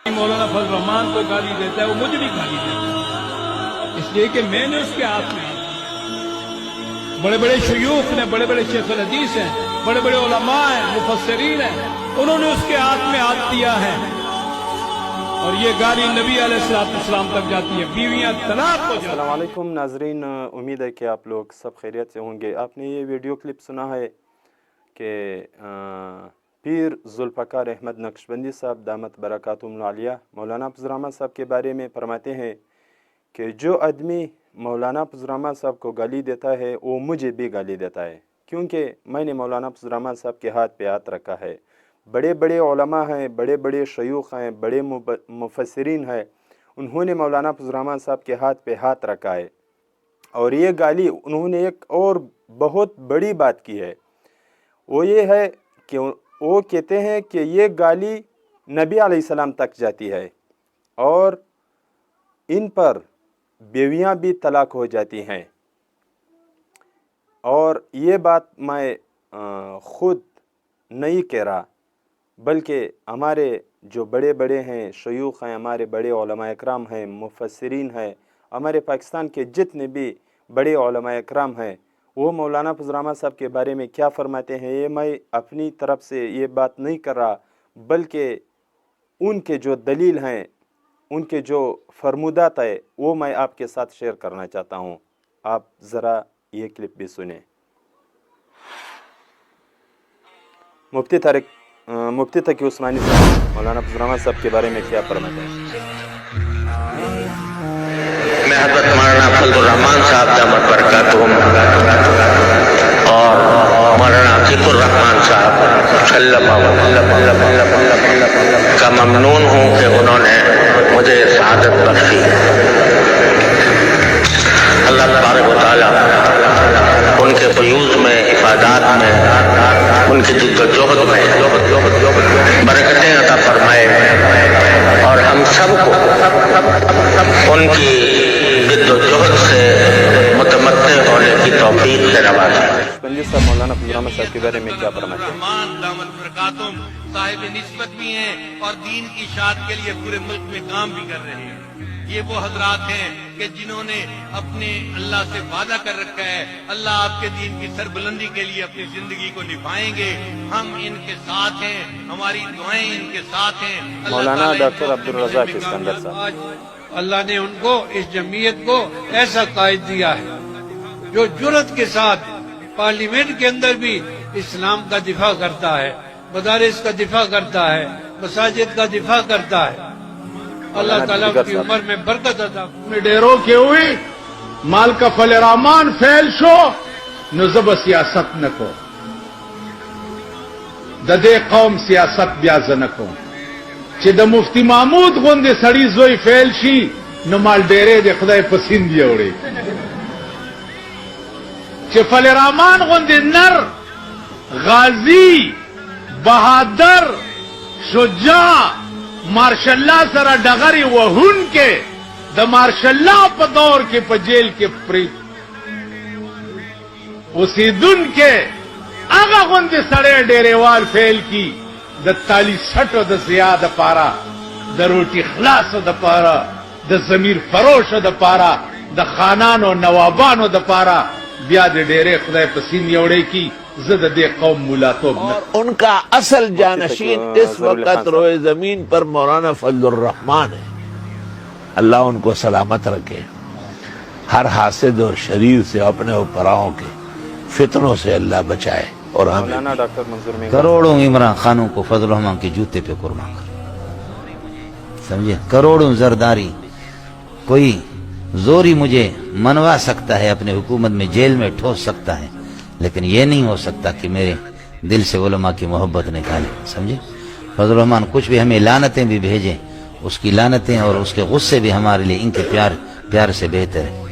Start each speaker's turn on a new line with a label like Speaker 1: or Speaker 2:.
Speaker 1: مولانا فضل الرحمان کو گالی دیتا ہے وہ مجھے بھی گالی دیتا ہے، اس لیے کہ میں نے اس کے ہاتھ میں بڑے بڑے شیوخ نے، بڑے بڑے شیخ الحدیث ہیں، بڑے بڑے علماء ہیں، مفسرین ہیں، انہوں نے اس کے ہاتھ میں ہاتھ دیا ہے اور یہ گالی نبی علیہ السلام تک جاتی ہے، بیویاں طلاق ہو جاتی ہیں۔
Speaker 2: السلام علیکم ناظرین، امید ہے کہ آپ لوگ سب خیریت سے ہوں گے۔ آپ نے یہ ویڈیو کلپ سنا ہے کہ پیر ذوالفقار احمد نقشبندی صاحب دامت برکاتہم العالیہ مولانا فضل الرحمان صاحب کے بارے میں فرماتے ہیں کہ جو آدمی مولانا فضل الرحمان صاحب کو گالی دیتا ہے وہ مجھے بھی گالی دیتا ہے، کیونکہ میں نے مولانا فضل الرحمان صاحب کے ہاتھ پہ ہاتھ رکھا ہے۔ بڑے بڑے علماء ہیں، بڑے بڑے شیوخ ہیں، بڑے مفسرین ہیں، انہوں نے مولانا فضل الرحمان صاحب کے ہاتھ پہ ہاتھ رکھا ہے، اور یہ گالی انہوں نے ایک اور بہت بڑی بات کی ہے، وہ یہ ہے کہ وہ کہتے ہیں کہ یہ گالی نبی علیہ السلام تک جاتی ہے اور ان پر بیویاں بھی طلاق ہو جاتی ہیں۔ اور یہ بات میں خود نہیں کہہ رہا، بلکہ ہمارے جو بڑے بڑے ہیں شیوخ ہیں، ہمارے بڑے علماء اکرام ہیں، مفسرین ہیں، ہمارے پاکستان کے جتنے بھی بڑے علماء اکرام ہیں، وہ مولانا فضل الرحمان صاحب کے بارے میں کیا فرماتے ہیں، یہ میں اپنی طرف سے یہ بات نہیں کر رہا، بلکہ ان کے جو دلیل ہیں، ان کے جو فرمودات ہے وہ میں آپ کے ساتھ شیئر کرنا چاہتا ہوں۔ آپ ذرا یہ کلپ بھی سنیں۔ مفتی تقی عثمانی صاحب مولانا فضل الرحمان صاحب کے بارے میں کیا فرماتے ہیں؟
Speaker 3: میں حضرت مولانا فضل الرحمان صاحب دامت برکاتہم اور مولانا عتیق الرحمان صاحب صلی اللہ علیہ وسلم کا ممنون ہوں کہ انہوں نے مجھے سعادت بخشی۔ اللہ تبارک و تعالیٰ ان کے فیوز میں، افادات میں، ان کی جد و جہد میں برکتیں عطا فرمائے اور ہم سب کو ان کی جد و جہد سے متمتع ہونے کی توفیق سے نوازے۔
Speaker 2: نقشبندی صاحب مولانا فضل الرحمان صاحب کے بارے میں کیا فرماتے ہیں؟
Speaker 4: دامت برکاتہم صاحب نسبت بھی ہیں اور دین کی اشاعت کے لیے پورے ملک میں کام بھی کر رہے ہیں۔ یہ وہ حضرات ہیں کہ جنہوں نے اپنے اللہ سے وعدہ کر رکھا ہے، اللہ آپ کے دین کی سربلندی کے لیے اپنی زندگی کو نبھائیں گے، ہم ان کے ساتھ ہیں، ہماری دعائیں ان کے ساتھ ہیں۔
Speaker 2: مولانا ڈاکٹر عبدالرزاق اسکندر صاحب،
Speaker 5: آج اللہ نے ان کو، اس جمعیت کو ایسا قائد دیا ہے جو جرأت کے ساتھ پارلیمنٹ کے اندر بھی اسلام کا دفاع کرتا ہے، مدارس کا دفاع کرتا ہے، مساجد کا دفاع کرتا ہے۔ اللہ تعالیٰ کی عمر میں برکت عطا
Speaker 6: میں ڈیرو کے ہوئی مال کا فل رامان فیل شو نزب سیاست نکو ددے قوم سیاست بیا زنکو چی دا مفتی محمود غندے سڑی زوئی فیل شی نمال ڈیرے دے خدای پسند یوڑے چی فل رامان غندے نر غازی بہادر شجاع مارشاء اللہ سرا ڈغری وہن کے دا مارشاء اللہ پا دور کے پا جیل کے پری اسی دن کے آگا غندے سڑے ڈیریوال فیل کی دا تالی سٹو دا زیادہ پارا، دا روٹی خلاص دا پارا، دا ضمیر فروش دا پارا، دا خانان و نوابان دا پارا بیا دے ڈیرے خدای پسین یوڑے کی زد دے قوم ملاتوب
Speaker 7: اور ان کا اصل جانشین اس وقت روئے زمین پر مولانا فضل الرحمان ہے۔ اللہ ان کو سلامت رکھے، ہر حاسد اور شریر سے، اپنے اوپراؤں کے فتنوں سے اللہ بچائے اور ہمیں
Speaker 2: مولانا ڈاکٹر منظور میں
Speaker 8: کروڑوں عمران خانوں کو فضل الرحمان کے جوتے پہ قربان کر، سمجھے؟ کروڑوں زرداری، کوئی زوری مجھے منوا سکتا ہے، اپنے حکومت میں جیل میں ٹھوس سکتا ہے، لیکن یہ نہیں ہو سکتا کہ میرے دل سے علماء کی محبت نکالے، سمجھے؟ فضل الرحمان کچھ بھی ہمیں لعنتیں بھی بھیجیں، اس کی لعنتیں اور اس کے غصے بھی ہمارے لیے ان کے پیار سے بہتر ہے۔